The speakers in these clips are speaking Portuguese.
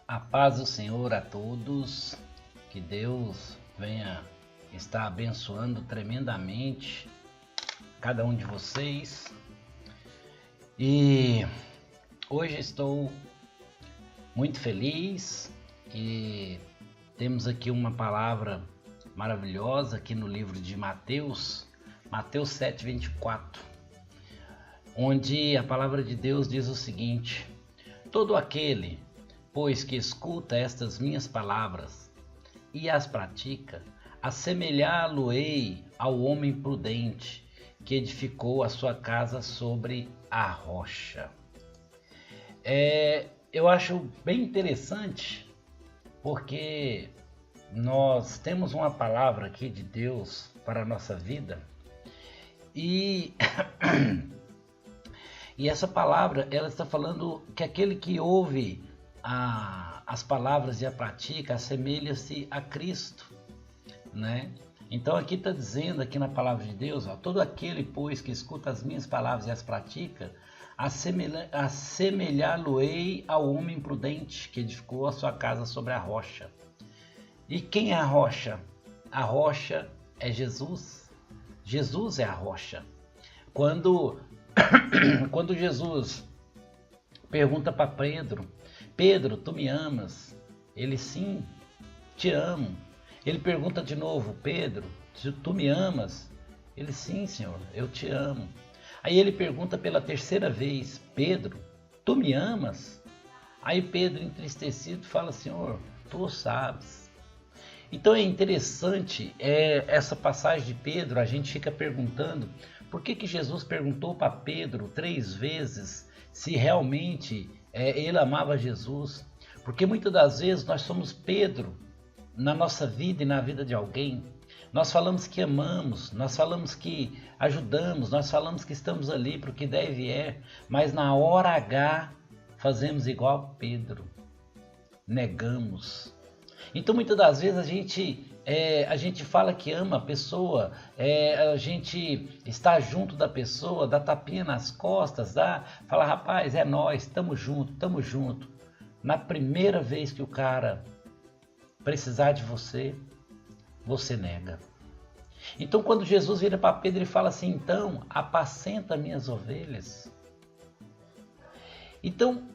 A paz do Senhor a todos, que Deus venha estar abençoando tremendamente cada um de vocês. E hoje estou muito feliz e temos aqui uma palavra maravilhosa aqui no livro de Mateus 7:24, onde a palavra de Deus diz o seguinte: todo aquele, pois, que escuta estas minhas palavras e as pratica, assemelhá-lo-ei ao homem prudente que edificou a sua casa sobre a rocha. Eu acho bem interessante, porque nós temos uma palavra aqui de Deus para a nossa vida e essa palavra ela está falando que aquele que ouve as palavras e a pratica assemelha-se a Cristo, né? Então aqui está dizendo, aqui na palavra de Deus, todo aquele, pois, que escuta as minhas palavras e as pratica, assemelhá-lo-ei ao homem prudente que edificou a sua casa sobre a rocha. E quem é a rocha? A rocha é Jesus. Jesus é a rocha. Quando Jesus pergunta para Pedro, tu me amas? Ele, sim, te amo. Ele pergunta de novo: Pedro, tu me amas? Ele, sim, Senhor, eu te amo. Aí ele pergunta pela terceira vez: Pedro, tu me amas? Aí Pedro, entristecido, fala: Senhor, tu sabes. Então é interessante essa passagem de Pedro. A gente fica perguntando por que Jesus perguntou para Pedro 3 vezes se realmente ele amava Jesus. Porque muitas das vezes nós somos Pedro na nossa vida e na vida de alguém. Nós falamos que amamos, nós falamos que ajudamos, nós falamos que estamos ali para o que deve mas na hora H fazemos igual Pedro, negamos. Então muitas das vezes a gente fala que ama a pessoa, a gente está junto da pessoa, dá tapinha nas costas, fala: rapaz, é nós, estamos junto. Na primeira vez que o cara precisar de você, você nega. Então quando Jesus vira para Pedro e fala assim: então, apacenta minhas ovelhas. Então,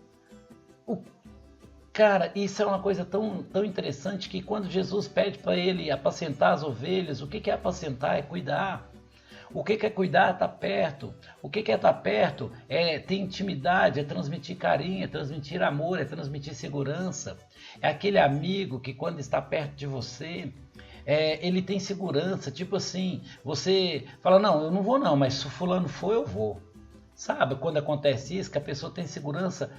cara, isso é uma coisa tão interessante, que quando Jesus pede para ele apacentar as ovelhas, o que é apacentar? É cuidar. O que é cuidar? É estar perto. O que é estar perto? É ter intimidade, é transmitir carinho, é transmitir amor, é transmitir segurança. É aquele amigo que quando está perto de você, ele tem segurança. Tipo assim, você fala: não, eu não vou não, mas se o fulano for, eu vou. Sabe, quando acontece isso, que a pessoa tem segurança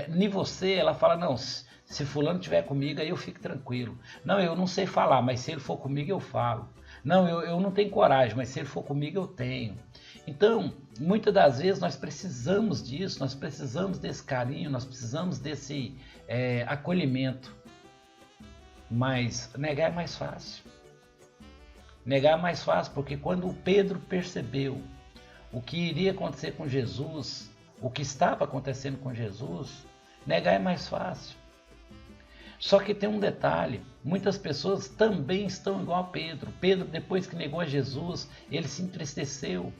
em você, ela fala: não, se fulano estiver comigo, aí eu fico tranquilo. Não, eu não sei falar, mas se ele for comigo, eu falo. Não, eu não tenho coragem, mas se ele for comigo, eu tenho. Então, muitas das vezes nós precisamos disso, nós precisamos desse carinho, nós precisamos desse acolhimento. Mas negar é mais fácil. Negar é mais fácil, porque quando o Pedro percebeu o que iria acontecer com Jesus, o que estava acontecendo com Jesus, negar é mais fácil. Só que tem um detalhe: muitas pessoas também estão igual a Pedro. Pedro, depois que negou a Jesus, ele se entristeceu,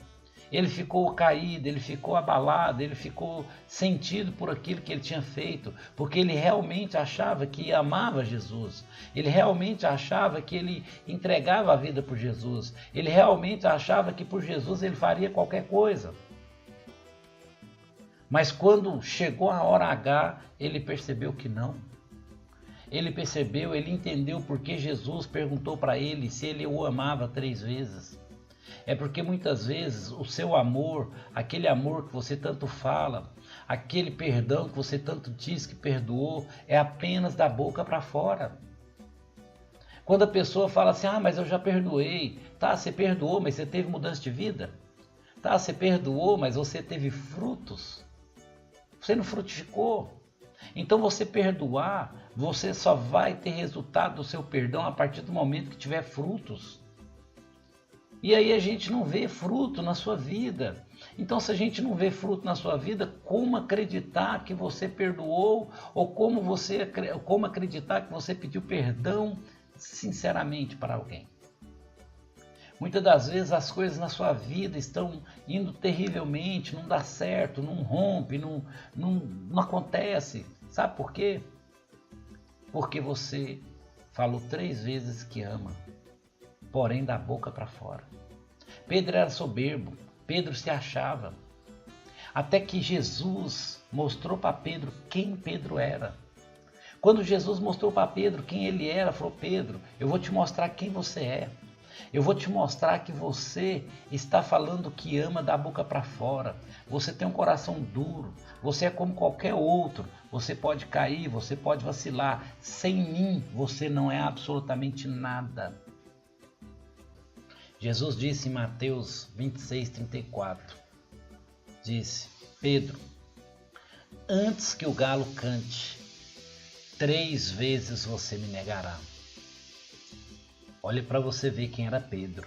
ele ficou caído, ele ficou abalado, ele ficou sentido por aquilo que ele tinha feito, porque ele realmente achava que amava Jesus, ele realmente achava que ele entregava a vida por Jesus, ele realmente achava que por Jesus ele faria qualquer coisa. Mas quando chegou a hora H, ele percebeu que não. Ele percebeu, ele entendeu porque Jesus perguntou para ele se ele o amava 3 vezes. É porque muitas vezes o seu amor, aquele amor que você tanto fala, aquele perdão que você tanto diz que perdoou, é apenas da boca para fora. Quando a pessoa fala assim: mas eu já perdoei. Tá, você perdoou, mas você teve mudança de vida? Tá, você perdoou, mas você teve frutos? Você não frutificou? Então você perdoar, você só vai ter resultado do seu perdão a partir do momento que tiver frutos. E aí a gente não vê fruto na sua vida. Então, se a gente não vê fruto na sua vida, como acreditar que você perdoou ou como acreditar que você pediu perdão sinceramente para alguém? Muitas das vezes as coisas na sua vida estão indo terrivelmente, não dá certo, não rompe, não acontece. Sabe por quê? Porque você falou 3 vezes que ama, porém da boca para fora. Pedro era soberbo, Pedro se achava. Até que Jesus mostrou para Pedro quem Pedro era. Quando Jesus mostrou para Pedro quem ele era, falou: Pedro, eu vou te mostrar quem você é. Eu vou te mostrar que você está falando que ama da boca para fora. Você tem um coração duro. Você é como qualquer outro. Você pode cair, você pode vacilar. Sem mim, você não é absolutamente nada. Jesus disse em Mateus 26:34, disse: Pedro, antes que o galo cante, 3 vezes você me negará. Olhe para você ver quem era Pedro,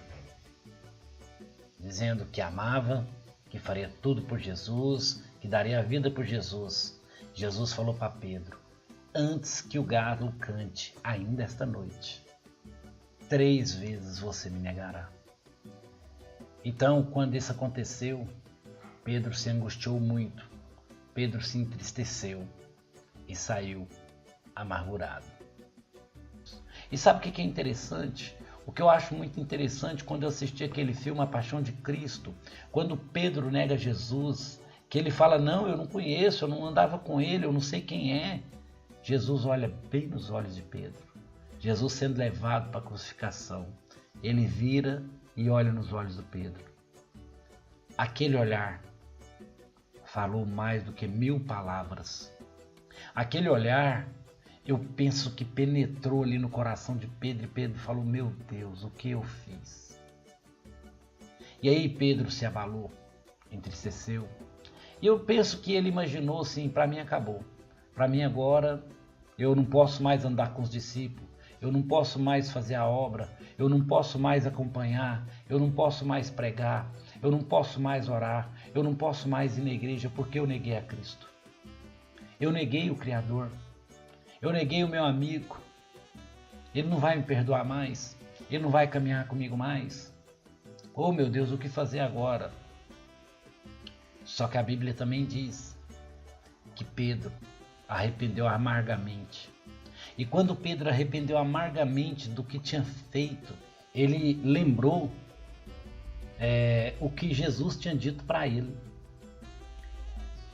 dizendo que amava, que faria tudo por Jesus, que daria a vida por Jesus. Jesus falou para Pedro: antes que o galo cante, ainda esta noite, 3 vezes você me negará. Então, quando isso aconteceu, Pedro se angustiou muito, Pedro se entristeceu e saiu amargurado. E sabe o que é interessante? O que eu acho muito interessante quando eu assisti aquele filme A Paixão de Cristo, quando Pedro nega Jesus, que ele fala: não, eu não conheço, eu não andava com ele, eu não sei quem é. Jesus olha bem nos olhos de Pedro. Jesus sendo levado para a crucificação, ele vira e olha nos olhos do Pedro. Aquele olhar falou mais do que 1000 palavras. Aquele olhar, eu penso que penetrou ali no coração de Pedro, e Pedro falou: meu Deus, o que eu fiz? E aí Pedro se abalou, entristeceu. E eu penso que ele imaginou assim: para mim acabou. Para mim agora eu não posso mais andar com os discípulos. Eu não posso mais fazer a obra. Eu não posso mais acompanhar. Eu não posso mais pregar. Eu não posso mais orar. Eu não posso mais ir na igreja porque eu neguei a Cristo. Eu neguei o Criador. Eu neguei o meu amigo. Ele não vai me perdoar mais. Ele não vai caminhar comigo mais. Oh, meu Deus, o que fazer agora? Só que a Bíblia também diz que Pedro arrependeu amargamente. E quando Pedro arrependeu amargamente do que tinha feito, ele lembrou o que Jesus tinha dito para ele.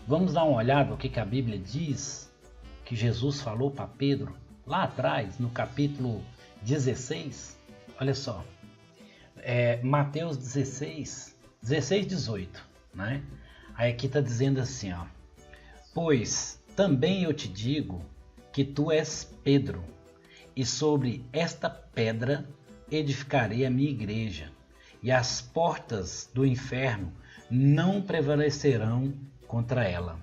Vamos dar uma olhada no que a Bíblia diz, que Jesus falou para Pedro lá atrás, no capítulo 16. Olha só, Mateus 16, 18, né? Aí aqui está dizendo assim, ó: pois também eu te digo que tu és Pedro, e sobre esta pedra edificarei a minha igreja, e as portas do inferno não prevalecerão contra ela.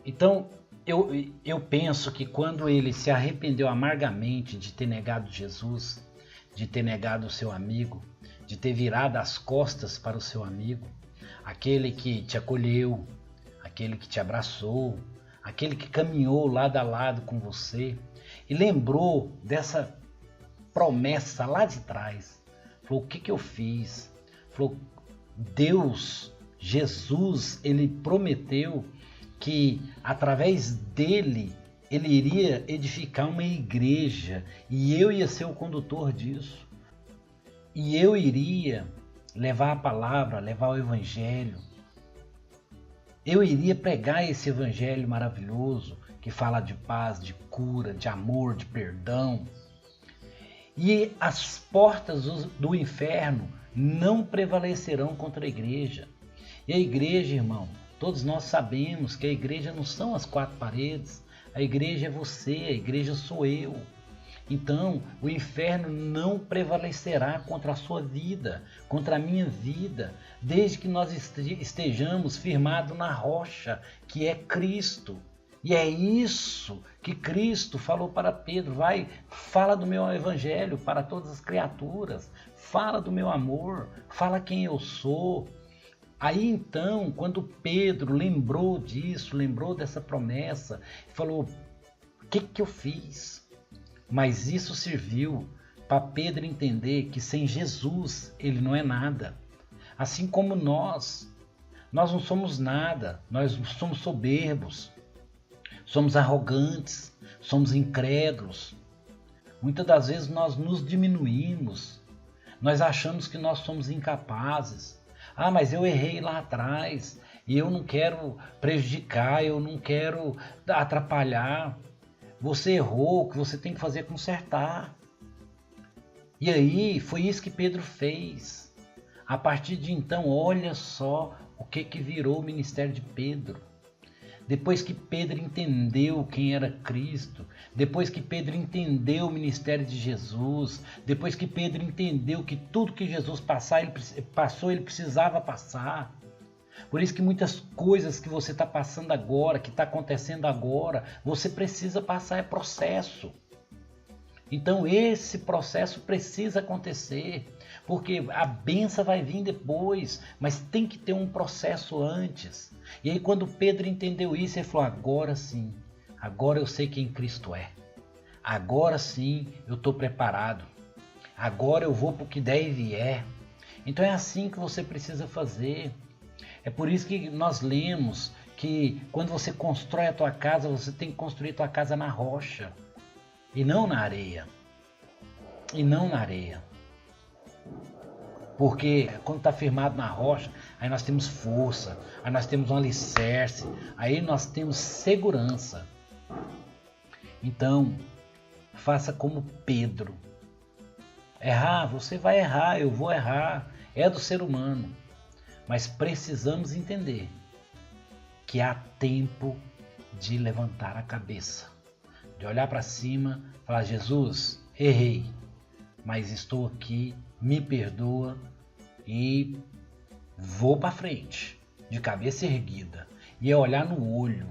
Então, eu penso que quando ele se arrependeu amargamente de ter negado Jesus, de ter negado o seu amigo, de ter virado as costas para o seu amigo, aquele que te acolheu, aquele que te abraçou, aquele que caminhou lado a lado com você, e lembrou dessa promessa lá de trás. Falou: o que eu fiz? Falou: Deus, Jesus, ele prometeu que através dele ele iria edificar uma igreja, e eu ia ser o condutor disso, e eu iria levar a palavra, levar o evangelho. Eu iria pregar esse evangelho maravilhoso que fala de paz, de cura, de amor, de perdão. E as portas do inferno não prevalecerão contra a igreja. E a igreja, irmão, todos nós sabemos que a igreja não são as 4 paredes. A igreja é você, a igreja sou eu. Então, o inferno não prevalecerá contra a sua vida, contra a minha vida, desde que nós estejamos firmados na rocha, que é Cristo. E é isso que Cristo falou para Pedro: vai, fala do meu evangelho para todas as criaturas, fala do meu amor, fala quem eu sou. Aí então, quando Pedro lembrou disso, lembrou dessa promessa, falou: o que eu fiz? Mas isso serviu para Pedro entender que sem Jesus ele não é nada. Assim como nós não somos nada, nós somos soberbos, somos arrogantes, somos incrédulos. Muitas das vezes nós nos diminuímos, nós achamos que nós somos incapazes. Ah, mas eu errei lá atrás e eu não quero prejudicar, eu não quero atrapalhar. Você errou, o que você tem que fazer é consertar. E aí foi isso que Pedro fez. A partir de então, olha só o que virou o ministério de Pedro. Depois que Pedro entendeu quem era Cristo, depois que Pedro entendeu o ministério de Jesus, depois que Pedro entendeu que tudo que Jesus passou, ele precisava passar. Por isso que muitas coisas que você está passando agora, que está acontecendo agora, você precisa passar, é processo. Então esse processo precisa acontecer, porque a bênção vai vir depois, mas tem que ter um processo antes. E aí quando Pedro entendeu isso, ele falou: agora sim, agora eu sei quem Cristo é. Agora sim eu estou preparado. Agora eu vou para o que der e vier. Então é assim que você precisa fazer. É por isso que nós lemos que quando você constrói a tua casa, você tem que construir a tua casa na rocha. E não na areia. E não na areia. Porque quando está firmado na rocha, aí nós temos força, aí nós temos um alicerce, aí nós temos segurança. Então, faça como Pedro. Errar, você vai errar, eu vou errar. É do ser humano. Mas precisamos entender que há tempo de levantar a cabeça. De olhar para cima, falar: Jesus, errei, mas estou aqui, me perdoa e vou para frente, de cabeça erguida. E é olhar no olho,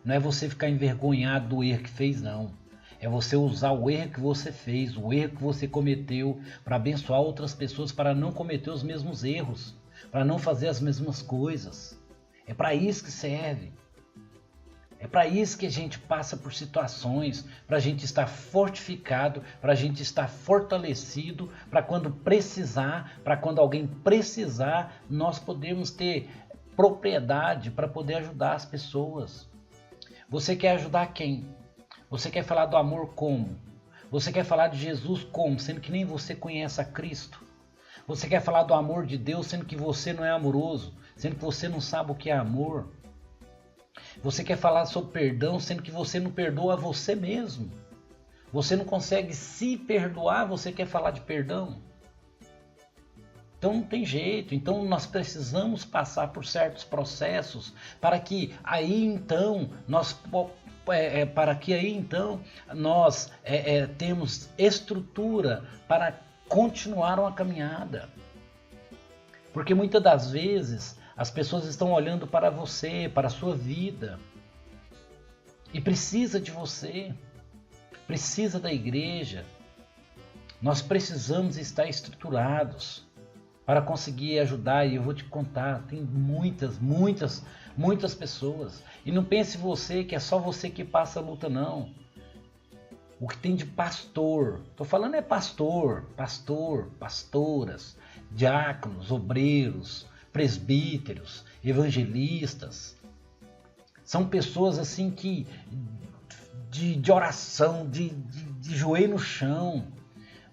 não é você ficar envergonhado do erro que fez, não. É você usar o erro que você fez, o erro que você cometeu, para abençoar outras pessoas, para não cometer os mesmos erros, para não fazer as mesmas coisas. É para isso que serve. É para isso que a gente passa por situações, para a gente estar fortificado, para a gente estar fortalecido, para quando precisar, para quando alguém precisar, nós podemos ter propriedade para poder ajudar as pessoas. Você quer ajudar quem? Você quer falar do amor como? Você quer falar de Jesus como? Sendo que nem você conhece a Cristo. Você quer falar do amor de Deus, sendo que você não é amoroso, sendo que você não sabe o que é amor. Você quer falar sobre perdão, sendo que você não perdoa a você mesmo. Você não consegue se perdoar, você quer falar de perdão. Então não tem jeito. Então nós precisamos passar por certos processos para que aí então nós temos estrutura para continuar uma caminhada. Porque muitas das vezes as pessoas estão olhando para você, para a sua vida. E precisa de você. Precisa da igreja. Nós precisamos estar estruturados para conseguir ajudar. E eu vou te contar, tem muitas pessoas. E não pense você que é só você que passa a luta, não. O que tem de pastor, estou falando é pastor, pastoras, diáconos, obreiros, presbíteros, evangelistas. São pessoas assim que de oração, de joelho no chão.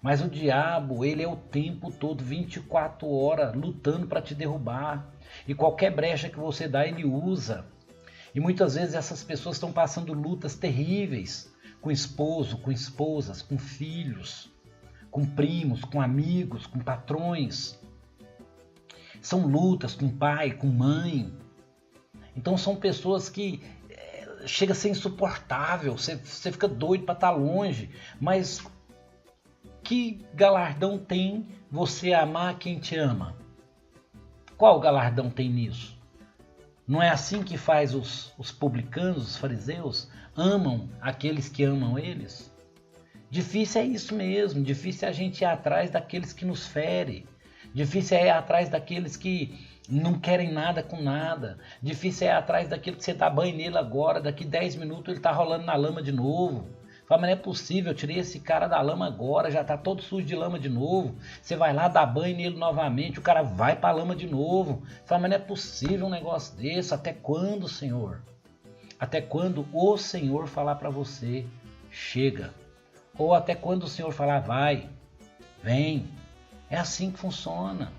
Mas o diabo, ele é o tempo todo, 24 horas, lutando para te derrubar. E qualquer brecha que você dá, ele usa. E muitas vezes essas pessoas estão passando lutas terríveis com esposo, com esposas, com filhos, com primos, com amigos, com patrões. São lutas com pai, com mãe. Então são pessoas que chega a ser insuportável, você fica doido para estar longe, mas que galardão tem você amar quem te ama? Qual galardão tem nisso? Não é assim que faz os publicanos, os fariseus? Amam aqueles que amam eles? Difícil é isso mesmo, difícil é a gente ir atrás daqueles que nos ferem. Difícil é ir atrás daqueles que Não querem nada com nada. Difícil é ir atrás daquilo que você dá banho nele agora. Daqui 10 minutos ele está rolando na lama de novo. Fala, mas não é possível, eu tirei esse cara da lama agora, já está todo sujo de lama de novo. Você vai lá dar banho nele novamente, o cara vai para a lama de novo. Fala, mas não é possível um negócio desse. Até quando, Senhor? Até quando o Senhor falar para você, chega. Ou até quando o Senhor falar, vai, vem. É assim que funciona.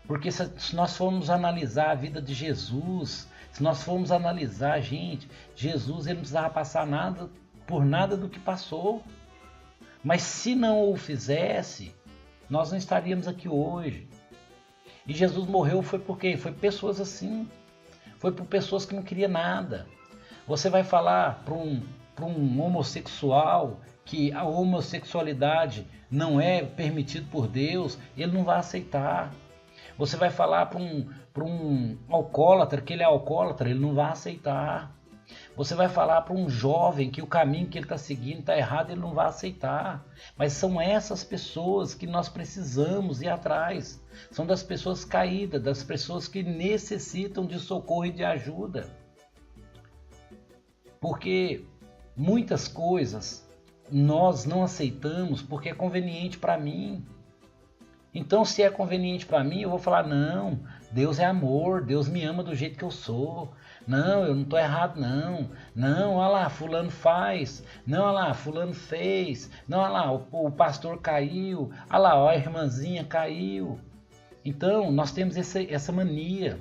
Porque se nós formos analisar a vida de Jesus, se nós formos analisar, gente, Jesus ele não precisava passar nada por nada do que passou. Mas se não o fizesse, nós não estaríamos aqui hoje. E Jesus morreu foi por quê? Foi pessoas assim. Foi por pessoas que não queriam nada. Você vai falar para um homossexual que a homossexualidade não é permitida por Deus, ele não vai aceitar. Você vai falar para um alcoólatra que ele é alcoólatra, ele não vai aceitar. Você vai falar para um jovem que o caminho que ele está seguindo está errado, ele não vai aceitar. Mas são essas pessoas que nós precisamos ir atrás. São das pessoas caídas, das pessoas que necessitam de socorro e de ajuda. Porque muitas coisas nós não aceitamos porque é conveniente para mim. Então, se é conveniente para mim, eu vou falar, não, Deus é amor, Deus me ama do jeito que eu sou. Não, eu não estou errado, não. Não, olha lá, fulano faz. Não, olha lá, fulano fez. Não, olha lá, o pastor caiu. Olha lá, ó, a irmãzinha caiu. Então, nós temos essa mania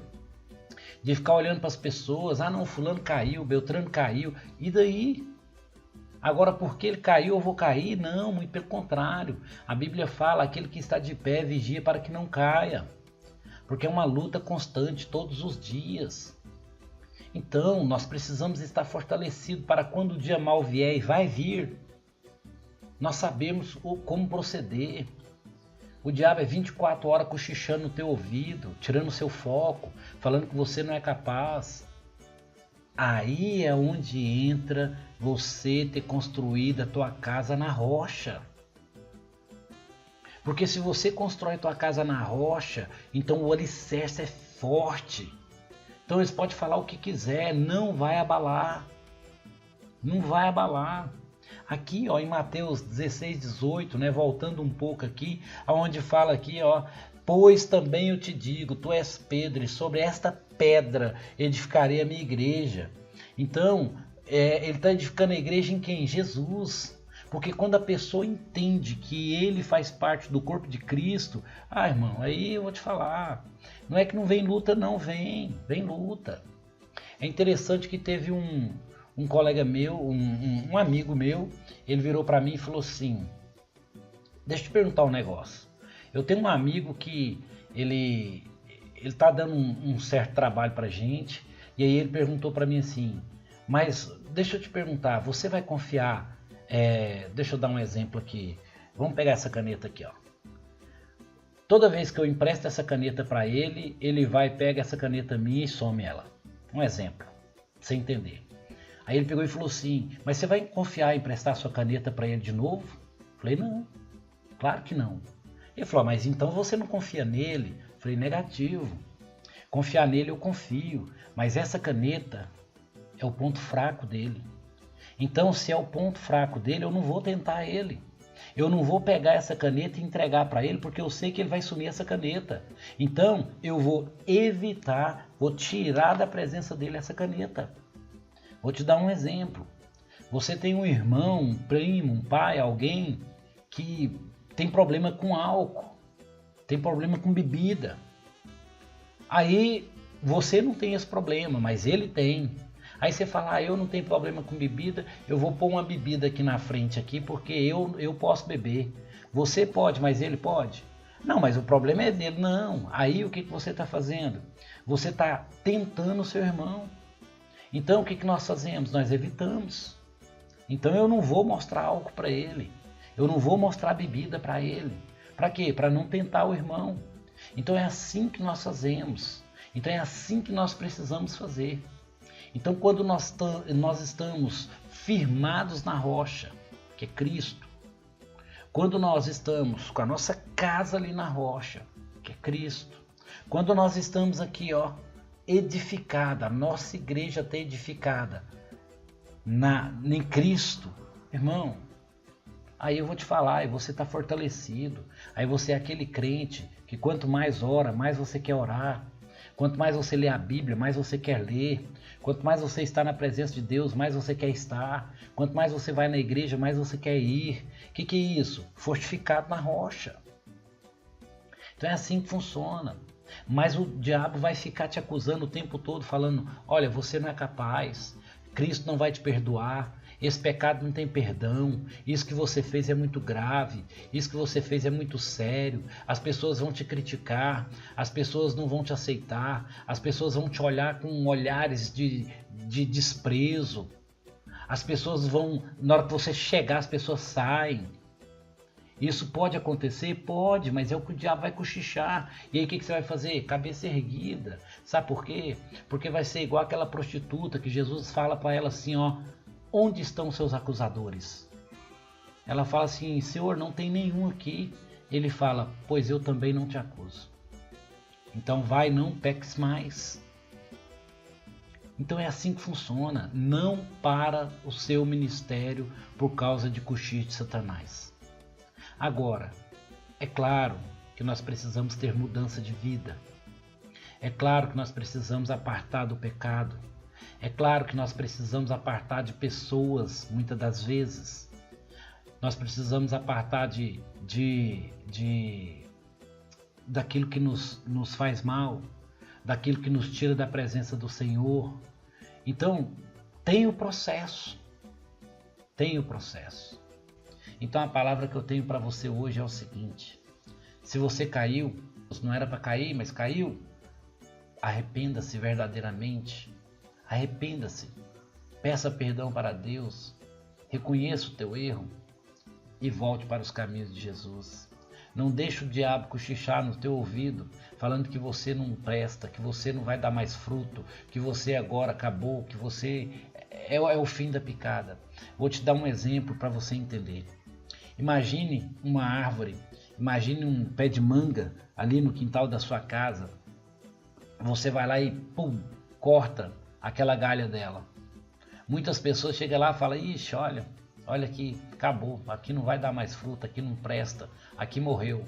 de ficar olhando para as pessoas. Ah, não, fulano caiu, Beltrano caiu. E daí? Agora, porque ele caiu, eu vou cair? Não, muito pelo contrário. A Bíblia fala, aquele que está de pé, vigia para que não caia. Porque é uma luta constante, todos os dias. Então, nós precisamos estar fortalecidos para quando o dia mal vier e vai vir, nós sabemos como proceder. O diabo é 24 horas cochichando no teu ouvido, tirando o seu foco, falando que você não é capaz. Aí é onde entra você ter construído a tua casa na rocha. Porque se você constrói a tua casa na rocha, então o alicerce é forte. Então eles podem falar o que quiser, não vai abalar. Não vai abalar. Aqui, ó, em Mateus 16, 18, né, voltando um pouco aqui, onde fala aqui, ó, pois também eu te digo, tu és Pedro, e sobre esta pedra edificarei a minha igreja. Então, ele está edificando a igreja em quem? Jesus. Porque quando a pessoa entende que ele faz parte do corpo de Cristo, irmão, aí eu vou te falar, não é que não vem luta, não, vem luta. É interessante que teve um colega meu, um amigo meu, ele virou para mim e falou assim, deixa eu te perguntar um negócio. Eu tenho um amigo que ele tá dando um certo trabalho pra gente, e aí ele perguntou para mim assim, mas deixa eu te perguntar, você vai confiar, deixa eu dar um exemplo aqui, vamos pegar essa caneta aqui, ó. Toda vez que eu empresto essa caneta para ele, ele vai, pega essa caneta minha e some ela. Um exemplo, pra você entender. Aí ele pegou e falou assim, mas você vai confiar em emprestar sua caneta para ele de novo? Eu falei, não, claro que não. Ele falou, mas então você não confia nele? Eu falei, negativo. Confiar nele eu confio, mas essa caneta é o ponto fraco dele. Então, se é o ponto fraco dele, eu não vou tentar ele. Eu não vou pegar essa caneta e entregar para ele, porque eu sei que ele vai sumir essa caneta. Então, eu vou evitar, vou tirar da presença dele essa caneta. Vou te dar um exemplo. Você tem um irmão, um primo, um pai, alguém que tem problema com álcool, tem problema com bebida. Aí você não tem esse problema, mas ele tem. Aí você fala, eu não tenho problema com bebida, eu vou pôr uma bebida aqui na frente aqui porque eu posso beber. Você pode, mas ele pode? Não, mas o problema é dele. Não. Aí o que você está fazendo? Você está tentando o seu irmão. Então o que nós fazemos? Nós evitamos. Então eu não vou mostrar álcool para ele. Eu não vou mostrar bebida para ele. Para quê? Para não tentar o irmão. Então é assim que nós fazemos. Então é assim que nós precisamos fazer. Então quando nós estamos firmados na rocha, que é Cristo, quando nós estamos com a nossa casa ali na rocha, que é Cristo, Quando nós estamos aqui, edificada, a nossa igreja está edificada em Cristo, irmão, aí eu vou te falar, aí você está fortalecido, aí você é aquele crente que quanto mais ora, mais você quer orar, quanto mais você lê a Bíblia, mais você quer ler, quanto mais você está na presença de Deus, mais você quer estar, quanto mais você vai na igreja, mais você quer ir. O que é isso? Fortificado na rocha. Então é assim que funciona. Mas o diabo vai ficar te acusando o tempo todo, falando, olha, você não é capaz, Cristo não vai te perdoar, esse pecado não tem perdão, isso que você fez é muito grave, isso que você fez é muito sério, as pessoas vão te criticar, as pessoas não vão te aceitar, as pessoas vão te olhar com olhares de desprezo, as pessoas vão, na hora que você chegar, as pessoas saem. Isso pode acontecer? Pode, mas é o que o diabo vai cochichar. E aí o que você vai fazer? Cabeça erguida. Sabe por quê? Porque vai ser igual aquela prostituta que Jesus fala para ela assim, onde estão seus acusadores? Ela fala assim, Senhor, não tem nenhum aqui. Ele fala, pois eu também não te acuso. Então vai, não peques mais. Então é assim que funciona. Não para o seu ministério por causa de cochicho de Satanás. Agora, é claro que nós precisamos ter mudança de vida. É claro que nós precisamos apartar do pecado. É claro que nós precisamos apartar de pessoas, muitas das vezes. Nós precisamos apartar daquilo que nos faz mal, daquilo que nos tira da presença do Senhor. Então, tem o processo. Tem o processo. Então a palavra que eu tenho para você hoje é o seguinte: se você caiu, não era para cair, mas caiu, arrependa-se verdadeiramente, arrependa-se, peça perdão para Deus, reconheça o teu erro e volte para os caminhos de Jesus. Não deixe o diabo cochichar no teu ouvido, falando que você não presta, que você não vai dar mais fruto, que você agora acabou, que você é o fim da picada. Vou te dar um exemplo para você entender. Imagine uma árvore, imagine um pé de manga ali no quintal da sua casa. Você vai lá e corta aquela galha dela. Muitas pessoas chegam lá e falam, ixi, olha aqui, acabou, aqui não vai dar mais fruta, aqui não presta, aqui morreu.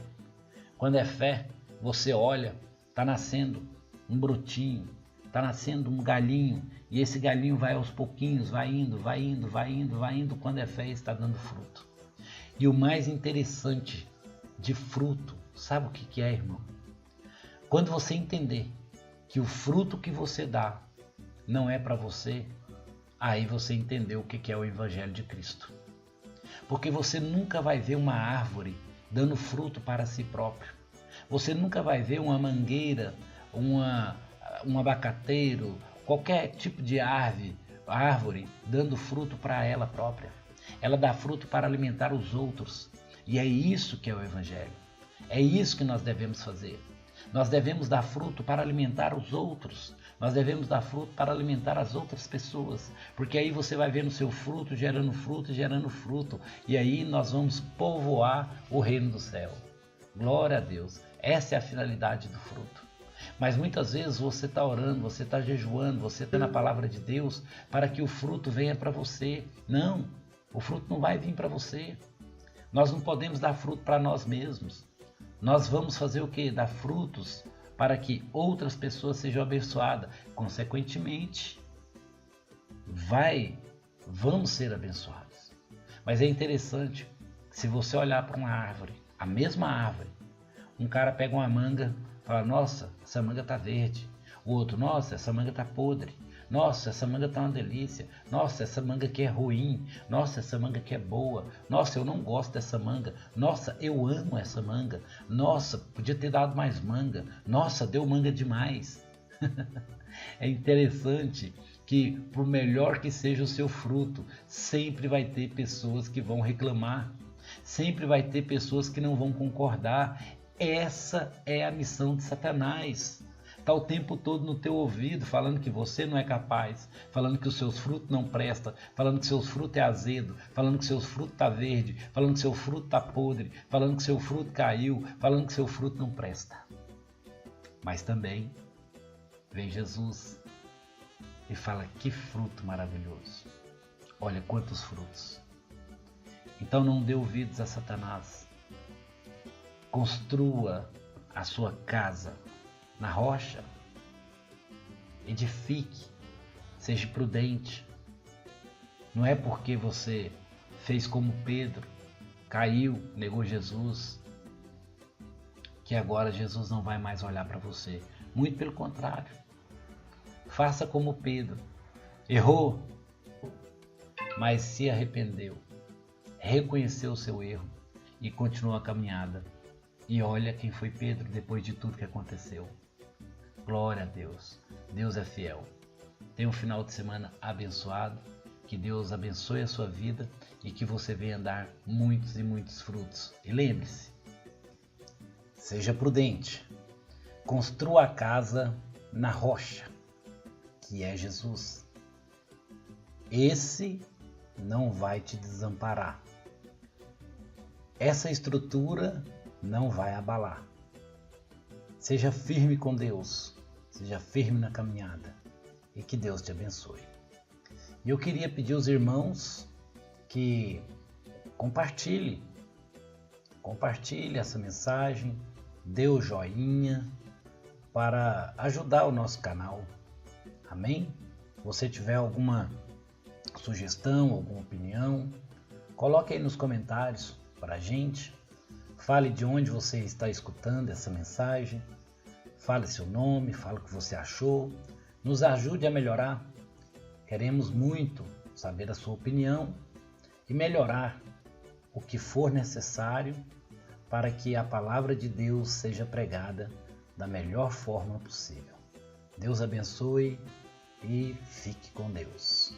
Quando é fé, você olha, está nascendo um brotinho, está nascendo um galinho, e esse galinho vai aos pouquinhos, vai indo, quando é fé está dando fruto. E o mais interessante de fruto, sabe o que é, irmão? Quando você entender que o fruto que você dá não é para você, aí você entendeu o que é o Evangelho de Cristo. Porque você nunca vai ver uma árvore dando fruto para si próprio. Você nunca vai ver uma mangueira, um abacateiro, qualquer tipo de árvore dando fruto para ela própria. Ela dá fruto para alimentar os outros. E é isso que é o Evangelho. É isso que nós devemos fazer. Nós devemos dar fruto para alimentar os outros. Nós devemos dar fruto para alimentar as outras pessoas. Porque aí você vai ver no seu fruto, gerando fruto, gerando fruto. E aí nós vamos povoar o reino do céu. Glória a Deus. Essa é a finalidade do fruto. Mas muitas vezes você está orando, você está jejuando, você está na palavra de Deus para que o fruto venha para você. Não. O fruto não vai vir para você. Nós não podemos dar fruto para nós mesmos. Nós vamos fazer o quê? Dar frutos para que outras pessoas sejam abençoadas. Consequentemente, vamos ser abençoados. Mas é interessante, se você olhar para uma árvore, a mesma árvore, um cara pega uma manga e fala, nossa, essa manga está verde. O outro, nossa, essa manga está podre. Nossa, essa manga tá uma delícia. Nossa, essa manga aqui é ruim. Nossa, essa manga aqui é boa. Nossa, eu não gosto dessa manga. Nossa, eu amo essa manga. Nossa, podia ter dado mais manga. Nossa, deu manga demais. É interessante que, por melhor que seja o seu fruto, sempre vai ter pessoas que vão reclamar. Sempre vai ter pessoas que não vão concordar. Essa é a missão de Satanás. Está o tempo todo no teu ouvido, falando que você não é capaz, falando que os seus frutos não prestam, falando que seus frutos é azedo, falando que seus frutos está verde, falando que seu fruto está podre, falando que seu fruto caiu, falando que seu fruto não presta. Mas também vem Jesus e fala: que fruto maravilhoso. Olha quantos frutos. Então não dê ouvidos a Satanás. Construa a sua casa na rocha. Edifique. Seja prudente. Não é porque você fez como Pedro, caiu, negou Jesus, que agora Jesus não vai mais olhar para você. Muito pelo contrário. Faça como Pedro. Errou, mas se arrependeu. Reconheceu o seu erro e continuou a caminhada. E olha quem foi Pedro depois de tudo que aconteceu. Glória a Deus. Deus é fiel. Tenha um final de semana abençoado. Que Deus abençoe a sua vida e que você venha dar muitos e muitos frutos. E lembre-se, seja prudente. Construa a casa na rocha, que é Jesus. Esse não vai te desamparar. Essa estrutura não vai abalar. Seja firme com Deus. Seja firme na caminhada. E que Deus te abençoe. E eu queria pedir aos irmãos que compartilhem essa mensagem, dê o joinha para ajudar o nosso canal. Amém? Se você tiver alguma sugestão, alguma opinião, coloque aí nos comentários para a gente. Fale de onde você está escutando essa mensagem. Fale seu nome, fale o que você achou. Nos ajude a melhorar. Queremos muito saber a sua opinião e melhorar o que for necessário para que a palavra de Deus seja pregada da melhor forma possível. Deus abençoe e fique com Deus.